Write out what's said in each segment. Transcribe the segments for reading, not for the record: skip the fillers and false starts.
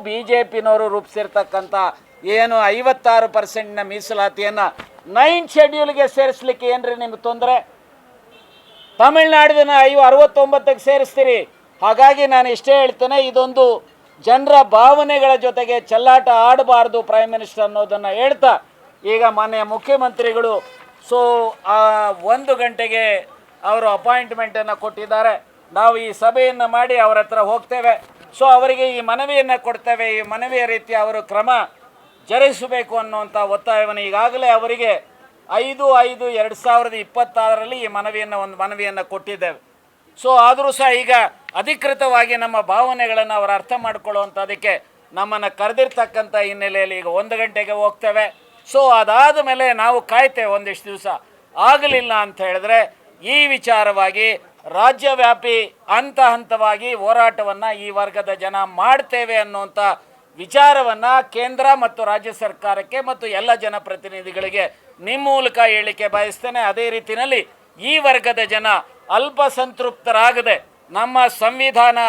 BJPನವರು ರೂಪಿಸಿರ್ತಕ್ಕಂಥ ಏನು 56% ಮೀಸಲಾತಿಯನ್ನು 9 ಶೆಡ್ಯೂಲ್ಗೆ ಸೇರಿಸಲಿಕ್ಕೆ ಏನ್ರಿ ನಿಮ್ಗೆ ತೊಂದರೆ? ತಮಿಳ್ನಾಡಿನ 69ಕ್ಕೆ ಸೇರಿಸ್ತೀರಿ. ಹಾಗಾಗಿ ನಾನು ಇಷ್ಟೇ ಹೇಳ್ತೇನೆ, ಇದೊಂದು ಜನರ ಭಾವನೆಗಳ ಜೊತೆಗೆ ಚೆಲ್ಲಾಟ ಆಡಬಾರ್ದು ಪ್ರೈಮ್ ಮಿನಿಸ್ಟರ್ ಅನ್ನೋದನ್ನು ಹೇಳ್ತಾ, ಈಗ ಮಾನ್ಯ ಮುಖ್ಯಮಂತ್ರಿಗಳು 1 ಗಂಟೆಗೆ ಅವರು ಅಪಾಯಿಂಟ್ಮೆಂಟನ್ನು ಕೊಟ್ಟಿದ್ದಾರೆ. ನಾವು ಈ ಸಭೆಯನ್ನು ಮಾಡಿ ಅವರ ಹತ್ರ ಹೋಗ್ತೇವೆ. ಅವರಿಗೆ ಈ ಮನವಿಯನ್ನು ಕೊಡ್ತೇವೆ. ಈ ಮನವಿಯ ರೀತಿ ಅವರು ಕ್ರಮ ಜರುಗಿಸಬೇಕು ಅನ್ನುವಂಥ ಒತ್ತಾಯವನ್ನು ಈಗಾಗಲೇ ಅವರಿಗೆ 5/5/2026 ಈ ಒಂದು ಮನವಿಯನ್ನು ಕೊಟ್ಟಿದ್ದೇವೆ. ಆದರೂ ಸಹ ಈಗ ಅಧಿಕೃತವಾಗಿ ನಮ್ಮ ಭಾವನೆಗಳನ್ನು ಅವರು ಅರ್ಥ ಮಾಡ್ಕೊಳ್ಳುವಂಥದ್ದಕ್ಕೆ ನಮ್ಮನ್ನು ಕರೆದಿರ್ತಕ್ಕಂಥ ಹಿನ್ನೆಲೆಯಲ್ಲಿ ಈಗ 1 ಗಂಟೆಗೆ ಹೋಗ್ತೇವೆ. ಅದಾದ ಮೇಲೆ ನಾವು ಕಾಯ್ತೇವೆ ಒಂದಿಷ್ಟು ದಿವಸ. ಆಗಲಿಲ್ಲ ಅಂತ ಹೇಳಿದ್ರೆ ಈ ವಿಚಾರವಾಗಿ ರಾಜ್ಯವ್ಯಾಪಿ ಹಂತವಾಗಿ ಹೋರಾಟವನ್ನು ಈ ವರ್ಗದ ಜನ ಮಾಡ್ತೇವೆ ಅನ್ನುವಂಥ ವಿಚಾರವನ್ನು ಕೇಂದ್ರ ಮತ್ತು ರಾಜ್ಯ ಸರ್ಕಾರಕ್ಕೆ ಮತ್ತು ಎಲ್ಲ ಜನಪ್ರತಿನಿಧಿಗಳಿಗೆ ನಿಮ್ಮ ಮೂಲಕ ಹೇಳಿಕೆ ಬಯಸ್ತೇನೆ. ಅದೇ ರೀತಿಯಲ್ಲಿ ಈ ವರ್ಗದ ಜನ ಅಲ್ಪಸಂತೃಪ್ತರಾಗದೆ ನಮ್ಮ ಸಂವಿಧಾನ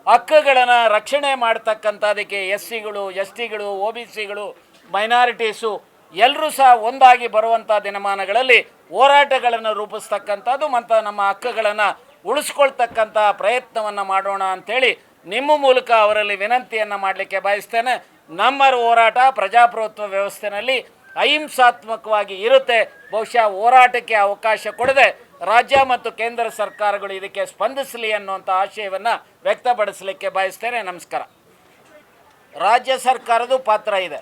ಹಕ್ಕುಗಳನ್ನು ರಕ್ಷಣೆ ಮಾಡ್ತಕ್ಕಂಥದಕ್ಕೆ SCಗಳು STಗಳು OBCಗಳು ಮೈನಾರಿಟೀಸು ಎಲ್ಲರೂ ಸಹ ಒಂದಾಗಿ ಬರುವಂಥ ದಿನಮಾನಗಳಲ್ಲಿ ಹೋರಾಟಗಳನ್ನು ರೂಪಿಸ್ತಕ್ಕಂಥದ್ದು ಮತ್ತು ನಮ್ಮ ಹಕ್ಕುಗಳನ್ನು ಉಳಿಸ್ಕೊಳ್ತಕ್ಕಂಥ ಪ್ರಯತ್ನವನ್ನು ಮಾಡೋಣ ಅಂಥೇಳಿ ನಿಮ್ಮ ಮೂಲಕ ಅವರಲ್ಲಿ ವಿನಂತಿಯನ್ನು ಮಾಡಲಿಕ್ಕೆ ಬಯಸ್ತೇನೆ. ನಮ್ಮ ಹೋರಾಟ ಪ್ರಜಾಪ್ರಭುತ್ವ ವ್ಯವಸ್ಥೆಯಲ್ಲಿ ಅಹಿಂಸಾತ್ಮಕವಾಗಿ ಇರುತ್ತೆ. ಬಹುಶಃ ಹೋರಾಟಕ್ಕೆ ಅವಕಾಶ ಕೊಡದೆ ರಾಜ್ಯ ಮತ್ತು ಕೇಂದ್ರ ಸರ್ಕಾರಗಳು ಇದಕ್ಕೆ ಸ್ಪಂದಿಸಲಿ ಅನ್ನುವಂಥ ಆಶಯವನ್ನು ವ್ಯಕ್ತಪಡಿಸಲಿಕ್ಕೆ ಬಯಸ್ತೇನೆ. ನಮಸ್ಕಾರ. ರಾಜ್ಯ ಸರ್ಕಾರದ ಪಾತ್ರ ಇದೆ.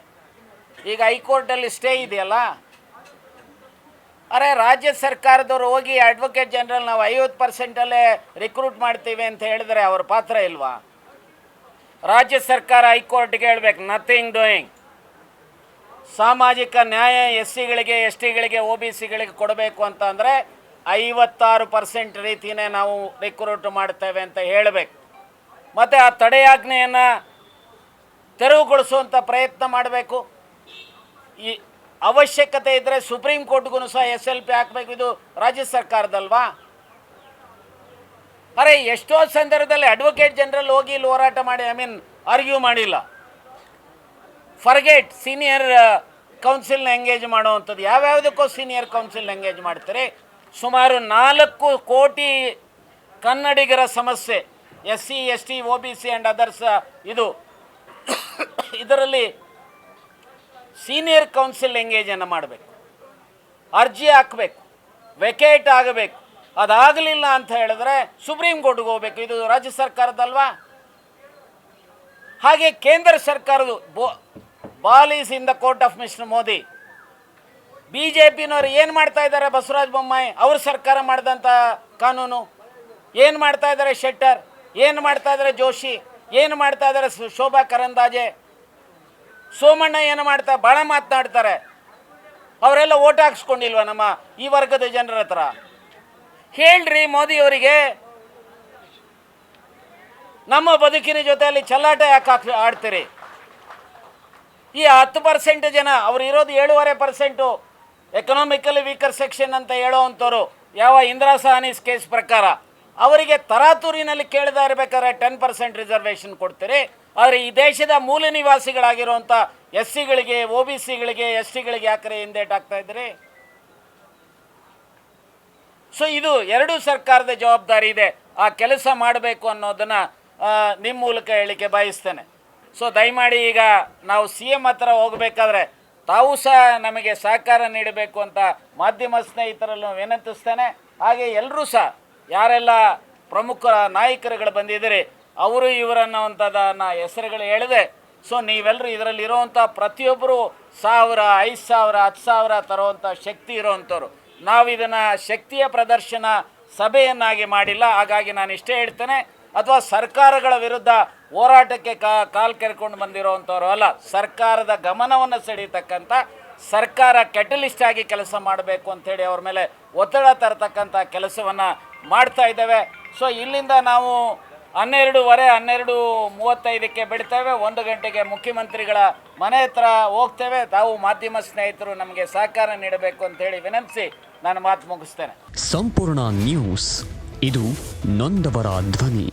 ಈಗ ಹೈಕೋರ್ಟಲ್ಲಿ ಸ್ಟೇ ಇದೆಯಲ್ಲ, ರಾಜ್ಯ ಸರ್ಕಾರದವರು ಹೋಗಿ ಅಡ್ವೊಕೇಟ್ ಜನರಲ್ ನಾವು 50%ಅಲ್ಲೇ ರಿಕ್ರೂಟ್ ಮಾಡ್ತೀವಿ ಅಂತ ಹೇಳಿದ್ರೆ ಅವ್ರ ಪಾತ್ರ ಇಲ್ವಾ? ರಾಜ್ಯ ಸರ್ಕಾರ ಹೈಕೋರ್ಟ್ಗೆ ಹೇಳ್ಬೇಕು, ನಥಿಂಗ್ ಡೂಯಿಂಗ್. ಸಾಮಾಜಿಕ ನ್ಯಾಯ SCಗಳಿಗೆ STಗಳಿಗೆ OBCಗಳಿಗೆ ಕೊಡಬೇಕು ಅಂತ ಅಂದರೆ 56% ರೀತಿಯೇ ನಾವು ರಿಕ್ರೂಟ್ ಮಾಡ್ತೇವೆ ಅಂತ ಹೇಳಬೇಕು. ಮತ್ತು ಆ ತಡೆಯಾಜ್ಞೆಯನ್ನು ತೆರವುಗೊಳಿಸುವಂಥ ಪ್ರಯತ್ನ ಮಾಡಬೇಕು. ಈ ಅವಶ್ಯಕತೆ ಇದ್ದರೆ ಸುಪ್ರೀಂ ಕೋರ್ಟ್ಗೂ ಸಹ SLP ಹಾಕಬೇಕು. ಇದು ರಾಜ್ಯ ಸರ್ಕಾರದಲ್ವಾ? ಎಷ್ಟೋ ಸಂದರ್ಭದಲ್ಲಿ ಅಡ್ವೊಕೇಟ್ ಜನರಲ್ ಹೋಗಿ ಇಲ್ಲಿ ಹೋರಾಟ ಮಾಡಿ ಆರ್ಗ್ಯೂ ಮಾಡಿಲ್ಲ. ಫರ್ಗೆಟ್ ಸೀನಿಯರ್ ಕೌನ್ಸಿಲ್ನ ಎಂಗೇಜ್ ಮಾಡುವಂಥದ್ದು. ಯಾವ್ಯಾವುದಕ್ಕೂ ಸೀನಿಯರ್ ಕೌನ್ಸಿಲ್ ಎಂಗೇಜ್ ಮಾಡ್ತಾರೆ. ಸುಮಾರು 4 ಕೋಟಿ ಕನ್ನಡಿಗರ ಸಮಸ್ಯೆ SC ST OBC and others ಇದರಲ್ಲಿ ಸೀನಿಯರ್ ಕೌನ್ಸಿಲ್ ಎಂಗೇಜನ್ನು ಮಾಡಬೇಕು, ಅರ್ಜಿ ಹಾಕಬೇಕು, ವೆಕೇಟ್ ಆಗಬೇಕು. ಅದಾಗಲಿಲ್ಲ ಅಂತ ಹೇಳಿದ್ರೆ ಸುಪ್ರೀಂ ಕೋರ್ಟ್ಗೆ ಹೋಗಬೇಕು. ಇದು ರಾಜ್ಯ ಸರ್ಕಾರದಲ್ವಾ? ಹಾಗೆ ಕೇಂದ್ರ ಸರ್ಕಾರದ್ದು ball is in the court of mister Modi. BJPನವರು ಏನು ಮಾಡ್ತಾ ಇದ್ದಾರೆ? ಬಸವರಾಜ ಬೊಮ್ಮಾಯಿ ಅವ್ರ ಸರ್ಕಾರ ಮಾಡಿದಂಥ ಕಾನೂನು ಏನು ಮಾಡ್ತಾ ಇದ್ದಾರೆ? ಶೆಟ್ಟರ್ ಏನು ಮಾಡ್ತಾ ಇದ್ದಾರೆ? ಜೋಶಿ ಏನು ಮಾಡ್ತಾ ಇದ್ದಾರೆ? ಶೋಭಾ ಕರಂದಾಜೆ, ಸೋಮಣ್ಣ ಏನು ಮಾಡ್ತಾರೆ? ಭಾಳ ಮಾತನಾಡ್ತಾರೆ. ಅವರೆಲ್ಲ ಓಟ್ ಹಾಕ್ಸ್ಕೊಂಡಿಲ್ವ ನಮ್ಮ ಈ ವರ್ಗದ ಜನರ ಹತ್ರ? ಹೇಳ್ರಿ ಮೋದಿಯವರಿಗೆ, ನಮ್ಮ ಬದುಕಿನ ಜೊತೆಯಲ್ಲಿ ಚೆಲ್ಲಾಟ ಯಾಕೆ ಆಡ್ತೀರಿ? ಈ 10% ಜನ, ಅವ್ರು ಇರೋದು 7.5% ಎಕನಾಮಿಕಲಿ ವೀಕರ್ ಸೆಕ್ಷನ್ ಅಂತ ಹೇಳೋವಂಥವ್ರು. ಯಾವ ಇಂದಿರಾ ಸಹಾನಿಸ್ ಕೇಸ್ ಪ್ರಕಾರ ಅವರಿಗೆ ತರಾತುರಿನಲ್ಲಿ ಕೇಳದೇ ಇರಬೇಕಾದ್ರೆ 10% ರಿಸರ್ವೇಷನ್ ಕೊಡ್ತೀರಿ. ಆದರೆ ಈ ದೇಶದ ಮೂಲ ನಿವಾಸಿಗಳಾಗಿರುವಂಥ SCಗಳಿಗೆ OBCಗಳಿಗೆ STಗಳಿಗೆ ಯಾಕರೆ ಹಿಂದೇಟಾಗ್ತಾ ಇದ್ರಿ? ಇದು ಎರಡೂ ಸರ್ಕಾರದ ಜವಾಬ್ದಾರಿ ಇದೆ. ಆ ಕೆಲಸ ಮಾಡಬೇಕು ಅನ್ನೋದನ್ನು ನಿಮ್ಮ ಮೂಲಕ ಹೇಳಿಕೆ ಬಯಸ್ತೇನೆ. ದಯಮಾಡಿ ಈಗ ನಾವು CM ಹತ್ರ ಹೋಗಬೇಕಾದ್ರೆ ತಾವು ಸಹ ನಮಗೆ ಸಹಕಾರ ನೀಡಬೇಕು ಅಂತ ಮಾಧ್ಯಮ ಸ್ನೇಹಿತರನ್ನು ವಿನಂತಿಸ್ತೇನೆ. ಹಾಗೆ ಎಲ್ಲರೂ ಸಹ ಯಾರೆಲ್ಲ ಪ್ರಮುಖ ನಾಯಕರುಗಳು ಬಂದಿದ್ದೀರಿ ಅವರು ಇವರನ್ನು ಹೆಸರುಗಳು ಹೇಳಿದೆ. ನೀವೆಲ್ಲರೂ ಇದರಲ್ಲಿ ಇರೋವಂಥ ಪ್ರತಿಯೊಬ್ಬರು 1000, 5000, 10,000 ತರುವಂಥ ಶಕ್ತಿ ಇರೋವಂಥವ್ರು. ನಾವು ಇದನ್ನು ಶಕ್ತಿಯ ಪ್ರದರ್ಶನ ಸಭೆಯನ್ನಾಗಿ ಮಾಡಿಲ್ಲ. ಹಾಗಾಗಿ ನಾನು ಇಷ್ಟೇ ಹೇಳ್ತೇನೆ, ಅಥವಾ ಸರ್ಕಾರಗಳ ವಿರುದ್ಧ ಹೋರಾಟಕ್ಕೆ ಕಾಲು ಕೆರ್ಕೊಂಡು ಬಂದಿರೋವಂಥವ್ರು ಅಲ್ಲ. ಸರ್ಕಾರದ ಗಮನವನ್ನು ಸೆಳೀತಕ್ಕಂಥ, ಸರ್ಕಾರ ಕೆಟಲಿಸ್ಟ್ ಆಗಿ ಕೆಲಸ ಮಾಡಬೇಕು ಅಂಥೇಳಿ ಅವ್ರ ಮೇಲೆ ಒತ್ತಡ ತರತಕ್ಕಂಥ ಕೆಲಸವನ್ನು ಮಾಡ್ತಾ ಇದ್ದೇವೆ. ಇಲ್ಲಿಂದ ನಾವು 12:35ಕ್ಕೆ ಬಿಡ್ತೇವೆ. 1 ಗಂಟೆಗೆ ಮುಖ್ಯಮಂತ್ರಿಗಳ ಮನೆ ಹತ್ರ ಹೋಗ್ತೇವೆ. ತಾವು ಮಾಧ್ಯಮ ಸ್ನೇಹಿತರು ನಮಗೆ ಸಹಕಾರ ನೀಡಬೇಕು ಅಂತೇಳಿ ವಿನಂತಿಸಿ ನಾನು ಮಾತು ಮುಗಿಸ್ತೇನೆ. ಸಂಪೂರ್ಣ ನ್ಯೂಸ್, ಇದು ನೊಂದವರ ಧ್ವನಿ.